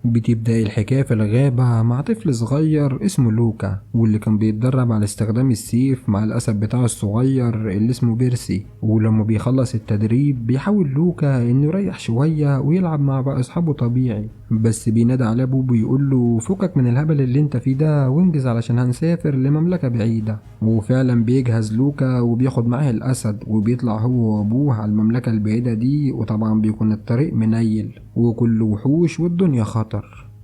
بتبدأ الحكاية في الغابة مع طفل صغير اسمه لوكا، واللي كان بيتدرب على استخدام السيف مع الأسد بتاعه الصغير اللي اسمه بيرسي. ولما بيخلص التدريب بيحاول لوكا إنه يريح شوية ويلعب مع بقى أصحابه طبيعي، بس بينادى على أبوه بيقول له فكك من الهبل اللي انت فيه ده وانجز علشان هنسافر لمملكة بعيدة. وفعلا بيجهز لوكا وبياخد معاه الأسد وبيطلع هو وأبوه على المملكة البعيدة دي، وطبعا بيكون الطريق منيل وكله وحوش والدنيا خطر.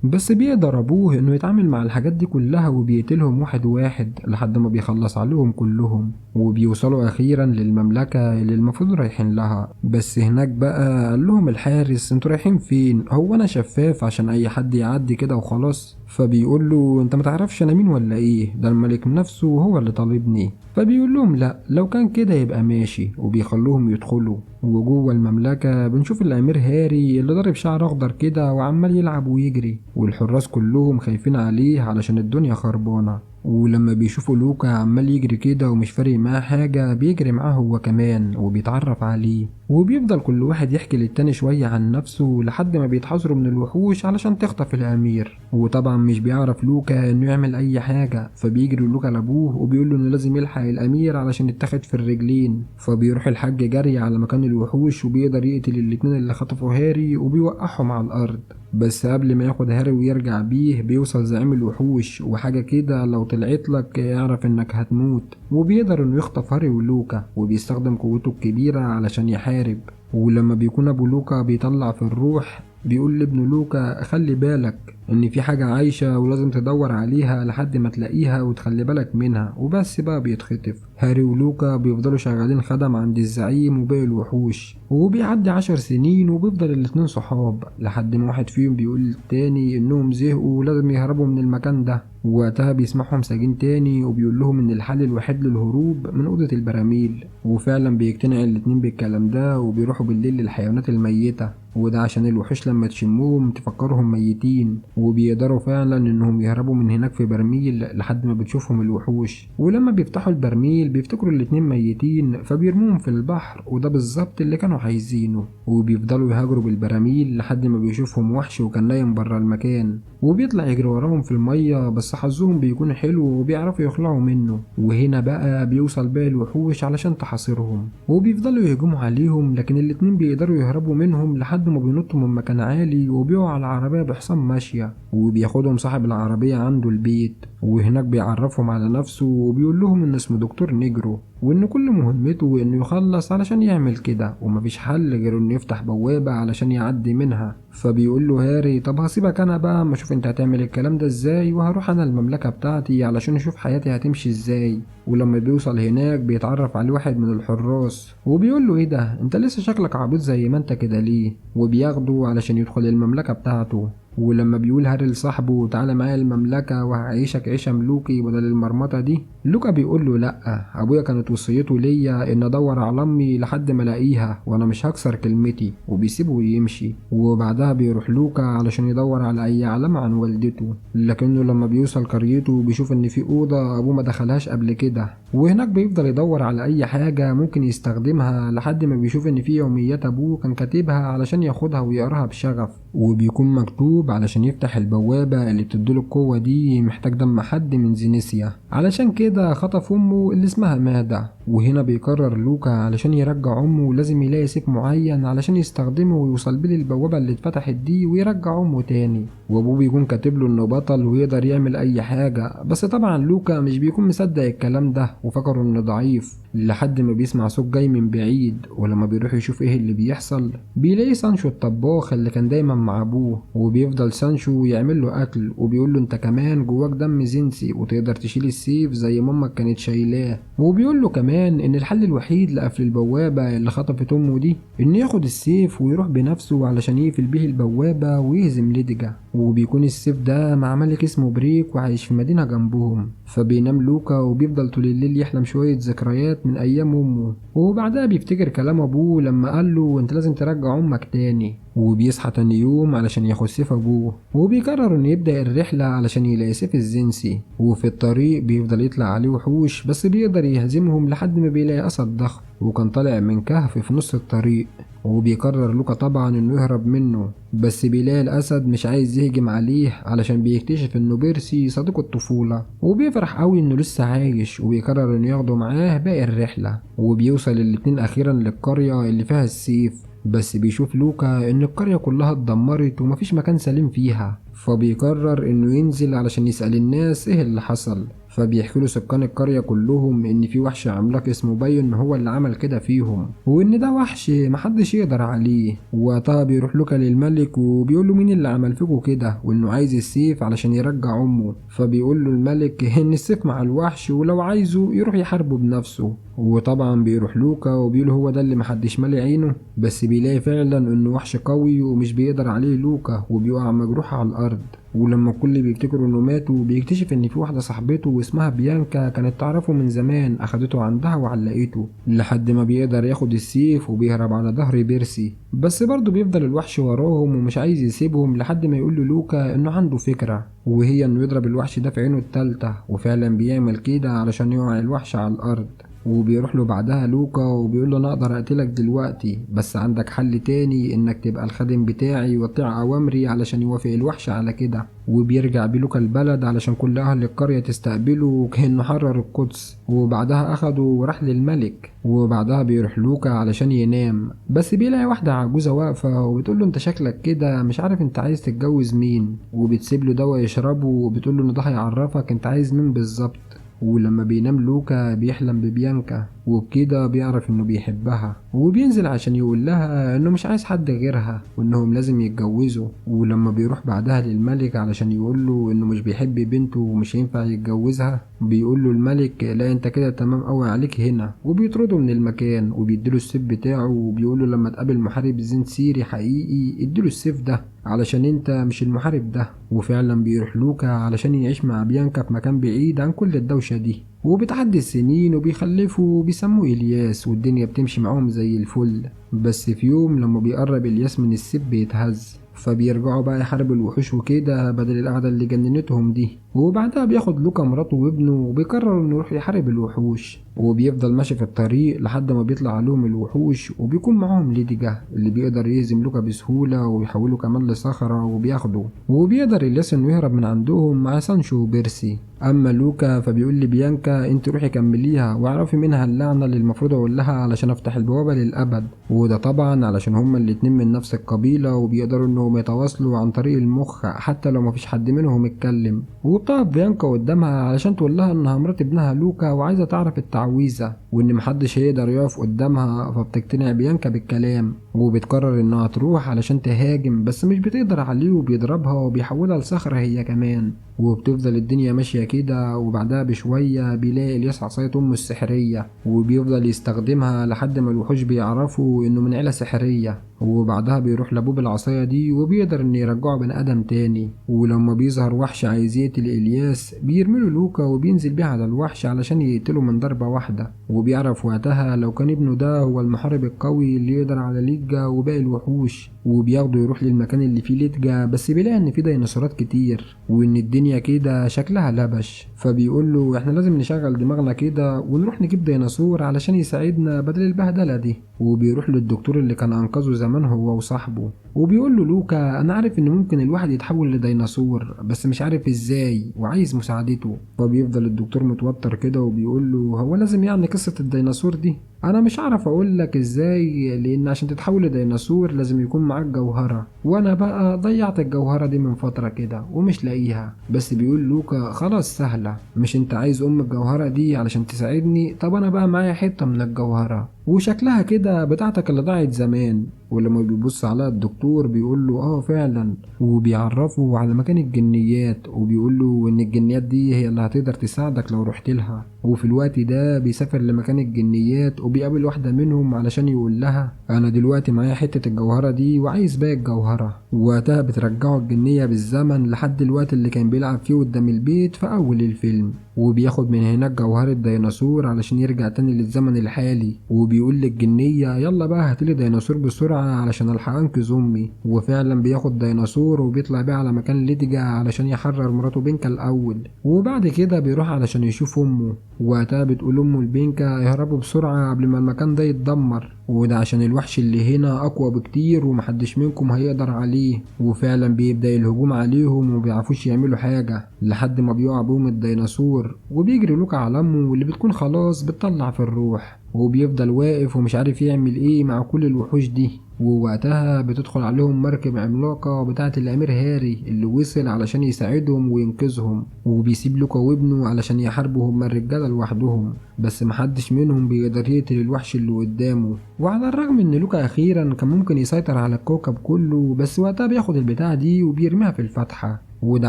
بس بيقدر أبوه إنه يتعامل مع الحاجات دي كلها وبيقتلهم واحد واحد لحد ما بيخلص عليهم كلهم، وبيوصلوا أخيرا للمملكة اللي المفروض رايحين لها. بس هناك بقى قال لهم الحارس انتوا رايحين فين؟ هو أنا شفاف عشان أي حد يعدي كده وخلاص؟ فبيقول له انت متعرفش انا مين ولا ايه؟ ده الملك نفسه هو اللي طالبني. فبيقول لهم لا، لو كان كده يبقى ماشي، وبيخلوهم يدخلوا. وجوه المملكة بنشوف الأمير هاري اللي ضارب شعر أخضر كده وعمال يلعب ويجري، والحراس كلهم خايفين عليه علشان الدنيا خربانة. ولما بيشوفوا لوكا عمال يجري كده ومش فارق معاه حاجة بيجري معاه هو كمان وبيتعرف عليه، وبيفضل كل واحد يحكي للتاني شوية عن نفسه لحد ما بيتحاصروا من الوحوش علشان تخطف الأمير. وطبعا مش بيعرف لوكا إنه يعمل أي حاجة، فبيجري لوكا لأبوه وبيقول له إنه لازم يلحق الأمير علشان يتاخد في الرجلين. فبيروح الحاج جري على مكان الوحوش وبيقدر يقتل الاتنين اللي خطفوا هاري وبيوقعهم على الأرض. بس قبل ما ياخد هاري ويرجع بيه بيوصل زعيم الوحوش وحاجة كده لو طلعت لك اعرف انك هتموت، وبيقدر انه يخطف هاري ولوكا وبيستخدم قوته الكبيرة علشان يحارب. ولما بيكون ابو لوكا بيطلع في الروح بيقول لابنه لوكا خلي بالك ان في حاجة عايشة ولازم تدور عليها لحد ما تلاقيها وتخلي بالك منها، وبس بقى بيتخطف. هاري ولوكا بيفضلوا شغالين خدم عند الزعيم وباقي الوحوش، وبيعدي 10 سنين وبيفضل الاتنين صحاب لحد ما واحد فيهم بيقول للتاني انهم زهقوا ولازم يهربوا من المكان ده. ووقتها بيسمعهم ساجين تاني وبيقول لهم ان الحل الوحيد للهروب من اوضة البراميل. وفعلا بيقتنع الاتنين بالكلام ده وبيروحوا بالليل للحيوانات الميتة، وده عشان الوحوش لما تشموهم تفكرهم ميتين، وبيقدروا فعلا انهم يهربوا من هناك في برميل لحد ما بتشوفهم الوحوش. ولما بيفتحوا البرميل بيفتكروا الاتنين ميتين فبيرموهم في البحر، وده بالظبط اللي كانوا عايزينه. وبيفضلوا يهاجروا بالبراميل لحد ما بيشوفهم وحش وكان نايم برا المكان، وبيطلع يجري وراهم في المية، بس حظهم بيكون حلو وبيعرفوا يخلعوا منه. وهنا بقى بيوصل باقي الوحوش علشان تحاصرهم وبيفضلوا يهجموا عليهم، لكن الاتنين بيقدروا يهربوا منهم لحد ما بينطوا من مكان عالي وبيقعوا على العربية بحصان ماشية. وبياخدهم صاحب العربية عنده البيت، وهناك بيعرفهم على نفسه وبيقول لهم ان اسمه دكتور نيجرو، وان كل مهمته انه يخلص علشان يعمل كده ومفيش حل غير انه يفتح بوابة علشان يعدي منها. فبيقول له هاري طب هسيبك انا بقى اما اشوف انت هتعمل الكلام ده ازاي، وهروح انا المملكة بتاعتي علشان اشوف حياتي هتمشي ازاي. ولما بيوصل هناك بيتعرف عليه واحد من الحراس وبيقول له ايه ده انت لسه شكلك عبيط زي ما انت كده ليه، وبياخده علشان يدخل المملكة بتاعته. ولما بيقول هاري لصاحبه تعالى معايا المملكة وهعيشك عيشة ملوكي بدل المرمطة دي، لوكا بيقول له لأ، أبويا كانت وصيته ليا إن أدور على أمي لحد ما ألاقيها وأنا مش هكسر كلمتي، وبيسيبه ويمشي. وبعدها بيروح لوكا علشان يدور على أي علامة عن والدته، لكنه لما بيوصل قريته بيشوف إن في أوضة أبوه ما دخلهاش قبل كده، وهناك بيفضل يدور على أي حاجة ممكن يستخدمها لحد ما بيشوف إن في يوميات أبوه كان كاتبها علشان ياخدها ويقراها بشغف. وبيكون مكتوب علشان يفتح البوابة اللي بتديله القوة دي محتاج دم حد من زينيسيا، علشان كده خطف أمه اللي اسمها مادا. وهنا بيقرر لوكا علشان يرجع أمه لازم يلاقي سيف معين علشان يستخدمه ويوصل بيه للبوابة اللي اتفتحت دي ويرجع أمه تاني. وأبوه بيكون كاتبله إنه بطل ويقدر يعمل أي حاجة، بس طبعا لوكا مش بيكون مصدق الكلام ده وفكره إنه ضعيف لحد ما بيسمع صوت جاي من بعيد. ولما بيروح يشوف ايه اللي بيحصل بيلاقي سانشو الطباخ اللي كان دايما مع ابوه، وبيفضل سانشو يعمل له اكل وبيقول له انت كمان جواك دم زنسي وتقدر تشيل السيف زي مامك كانت شايلاه. وبيقول له كمان ان الحل الوحيد لقفل البوابة اللي خطفت امه دي انه ياخد السيف ويروح بنفسه علشان يقفل بيه البوابة ويهزم ليدجا. وبيكون السيف ده مع ملك اسمه بريك وعايش في مدينة جنبهم. فبينام لوكا وبيفضل طول الليل يحلم شوية ذكريات من ايام امه، وبعدها بيفتكر كلام ابوه لما قال له انت لازم ترجع امك تاني. وبيصحى تاني يوم علشان ياخد سيف ابوه، وبيقرر انه يبدأ الرحلة علشان يلاقي سيف الزنسي. وفي الطريق بيفضل يطلع عليه وحوش بس بيقدر يهزمهم لحد ما بيلاقي اسد ضخم، وكان طالع من كهف في نص الطريق. وبيقرر لوكا طبعا انه يهرب منه، بس بيلاقي الاسد مش عايز يهجم عليه علشان بيكتشف انه بيرسي صديق الطفولة، وبيفرح قوي انه لسه عايش وبيقرر انه ياخده معاه باقي الرحلة. وبيوصل الاتنين اخيرا للقرية اللي فيها السيف، بس بيشوف لوكا ان القرية كلها اتدمرت ومفيش مكان سليم فيها، فبيقرر انه ينزل علشان يسأل الناس ايه اللي حصل. فبيحكيله سكان القرية كلهم ان في وحش عملاق اسمه باين هو اللي عمل كده فيهم، وان ده وحش محدش يقدر عليه. وقتها بيروح لوكا للملك وبيقول له مين اللي عمل فيكوا كده، وانه عايز السيف علشان يرجع امه. فبيقول له الملك ان السيف مع الوحش ولو عايزه يروح يحاربه بنفسه. وطبعا بيروح لوكا وبيقول هو ده اللي محدش مالي عينه، بس بيلاقي فعلا انه وحش قوي ومش بيقدر عليه لوكا، وبيقع مجروح على الارض. ولما الكل بيفتكروا انه ماتوا بيكتشف ان في واحده صاحبته اسمها بيانكا كانت تعرفه من زمان، اخدته عندها وعلقته لحد ما بيقدر ياخد السيف وبيهرب على ظهر بيرسي. بس برضه بيفضل الوحش وراهم ومش عايز يسيبهم لحد ما يقول له لوكا انه عنده فكره، وهي انه يضرب الوحش ده في عينه التالتة. وفعلا بيعمل كده علشان يوقع الوحش على الارض. وبيروح له بعدها لوكا وبيقول له انا اقدر اقتلك دلوقتي، بس عندك حل تاني، انك تبقى الخادم بتاعي وتطيع اوامري علشان يوافق الوحش على كده. وبيرجع بلوكا البلد علشان كل اهل القرية تستقبله كأنه حرر القدس. وبعدها اخده وراح للملك. وبعدها بيروح لوكا علشان ينام، بس بيلاقي واحدة عجوزة واقفة وبتقول له انت شكلك كده مش عارف انت عايز تتجوز مين، وبتسيب له دواء يشربه وبتقول له ان ده هيعرفك انت عايز مين بالظبط. ولما بينام لوكا بيحلم ببيانكا، وبكده بيعرف انه بيحبها، وبينزل عشان يقول لها انه مش عايز حد غيرها وانهم لازم يتجوزوا. ولما بيروح بعدها للملك علشان يقول له انه مش بيحب بنته ومش ينفع يتجوزها، بيقول له الملك لا انت كده تمام قوي عليك هنا، وبيطرده من المكان وبيديله السيف بتاعه، وبيقول له لما تقابل محارب زين سيري حقيقي اديله السيف ده علشان انت مش المحارب ده. وفعلا بيروح لوكا علشان يعيش مع بيانكا في مكان بعيد عن كل الدوشة دي. وبتعدي السنين وبيخلفوا وبيسموه إلياس، والدنيا بتمشي معاهم زي الفل. بس في يوم لما بيقرب إلياس من السيف بيتهز، فبيرجعوا بقى يحاربوا الوحوش وكده بدل القعدة اللي جننتهم دي. وبعدها بياخد لوكا مراته وابنه وبيقرر انه يروح يحارب الوحوش. وبيفضل ماشي في الطريق لحد ما بيطلع عليهم الوحوش، وبيكون معاهم ليديجا اللي بيقدر يهزم لوكا بسهولة ويحوله كمان لصخرة وبياخده. وبيقدر الياس انه يهرب من عندهم مع سانشو وبيرسي. اما لوكا فبيقول لبيانكا انت روحي كمليها واعرفي منها اللعنة اللي المفروض اقول لها علشان افتح البوابة للابد. وده طبعا علشان هما الاتنين من نفس القبيلة وبيقدروا انهم يتواصلوا عن طريق المخ حتى لو مفيش حد منهم اتكلم. وبتقف بيانكا قدامها علشان تقول لها انها مرات ابنها لوكا وعايزة تعرف التعويذة وان محدش هيقدر يقف قدامها، فبتقتنع بيانكا بالكلام وبتقرر انها تروح علشان تهاجم، بس مش بتقدر عليه وبيضربها وبيحولها لصخرة هي كمان. وبتفضل الدنيا ماشية كده، وبعدها بشوية بيلاقي الياس عصاية أمه السحرية وبيفضل يستخدمها لحد ما الوحوش بيعرفوا إنه من عيلة سحرية. وبعدها بيروح لأبوه بالعصاية دي وبيقدر إنه يرجعه بني آدم تاني. ولما بيظهر وحش عايز يقتل إلياس بيرميله لوكا وبينزل بيه على الوحش علشان يقتله من ضربة واحدة. وبيعرف وقتها لو كان ابنه ده هو المحارب القوي اللي يقدر على ليدجا وباقي الوحوش. وبياخده يروح للمكان اللي فيه ليدجا، بس بيلاقي إن فيه ديناصورات كتير وإن الدنيا كده شكلها لبش. فبيقول له احنا لازم نشغل دماغنا كده ونروح نجيب ديناصور علشان يساعدنا بدل البهدلة دي. وبيروح للدكتور اللي كان انقذه زمان هو وصاحبه، وبيقول له لوكا انا عارف ان ممكن الواحد يتحول لديناصور بس مش عارف ازاي وعايز مساعدته. فبيفضل الدكتور متوتر كده وبيقول له هو لازم يعني قصة الديناصور دي؟ انا مش عارف اقول لك ازاي، لان عشان تتحول لديناصور لازم يكون معاك جوهرة، وانا بقى ضيعت الجوهرة دي من فترة كده ومش لاقيها. بس بيقول لوكا خلاص سهلة، مش انت عايز الجوهرة دي علشان تساعدني؟ طب انا بقى معايا حتة من الجوهرة وشكلها كده بتاعتك اللي ضاعت زمان. ولما بيبص على الدكتور بيقول له فعلا، وبيعرفه على مكان الجنيات وبيقول له ان الجنيات دي هي اللي هتقدر تساعدك لو رحت لها. وفي الوقت ده بيسافر لمكان الجنيات وبيقابل واحدة منهم علشان يقول لها انا دلوقتي معايا حتة الجوهرة دي وعايز باقي الجوهرة. ووقتها بترجعه الجنية بالزمن لحد الوقت اللي كان بيلعب فيه قدام البيت في اول الفيلم، وبياخد من هناك جوهرة ديناصور علشان يرجع تاني للزمن الحالي. وبيقول للجنية يلا بقى هاتلي ديناصور بسرعة علشان الحق انقذ امي. وفعلا بياخد ديناصور وبيطلع بيه على مكان ليدجا علشان يحرر مراته بينكا الاول. وبعد كده بيروح علشان يشوف امه. وقتها بتقول امه لبينكا يهربوا بسرعة قبل ما المكان ده يتدمر، وده عشان الوحش اللي هنا اقوى بكتير ومحدش منكم هيقدر عليه. وفعلا بيبدأ الهجوم عليهم ومبيعرفوش يعملوا حاجة لحد ما بيقع بيهم الديناصور، وبيجري لوكا على امه واللي بتكون خلاص بتطلع في الروح، وبيفضل واقف ومش عارف يعمل ايه مع كل الوحوش دي. ووقتها بتدخل عليهم مركب عملاقة بتاعة الأمير هاري اللي وصل علشان يساعدهم وينقذهم، وبيسيب لوكا وابنه علشان يحاربوا هما الرجالة لوحدهم، بس محدش منهم بيقدر يقتل الوحش اللي قدامه. وعلى الرغم ان لوكا اخيرا كان ممكن يسيطر على الكوكب كله، بس وقتها بياخد البتاعة دي وبيرميها في الفتحة، وده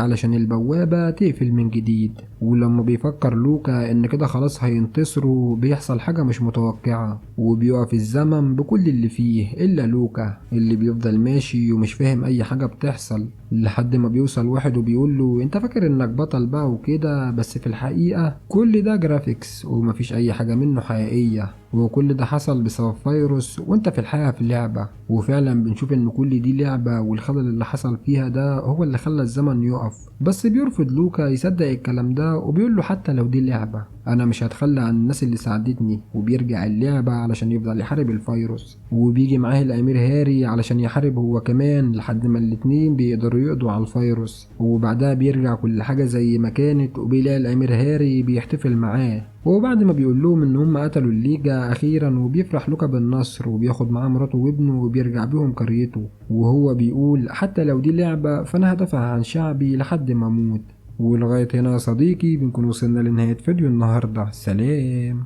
علشان البوابة تقفل من جديد. ولما بيفكر لوكا ان كده خلاص هينتصروا بيحصل حاجة مش متوقعة، وبيقف الزمن بكل اللي فيه الا لوكا اللي بيفضل ماشي ومش فاهم اي حاجة بتحصل، لحد ما بيوصل واحد وبيقول له انت فاكر انك بطل بقى وكده، بس في الحقيقة كل ده جرافيكس ومفيش اي حاجة منه حقيقية، وكل ده حصل بسبب فيروس وانت في الحقيقة في لعبة. وفعلا بنشوف ان كل دي لعبة، والخلل اللي حصل فيها ده هو اللي خلى الزمن يقف. بس بيرفض لوكا يصدق الكلام ده وبيقول له حتى لو دي لعبة انا مش هتخلى عن الناس اللي ساعدتني، وبيرجع اللعبة علشان يفضل يحارب الفيروس. وبيجي معاه الامير هاري علشان يحارب هو كمان لحد ما الاتنين بيقدروا يقضوا على الفيروس. وبعدها بيرجع كل حاجة زي ما كانت، وبيلاقي الامير هاري بيحتفل معاه، وبعد ما بيقول لهم ان هم قتلوا الليجا اخيرا، وبيفرح لوكا بالنصر وبياخد معاه مراته وابنه وبيرجع بيهم قريته، وهو بيقول حتى لو دي لعبة فانا هدافع عن شعبي لحد ما اموت. ولغاية هنا يا صديقي بنكون وصلنا لنهاية فيديو النهاردة. سلام.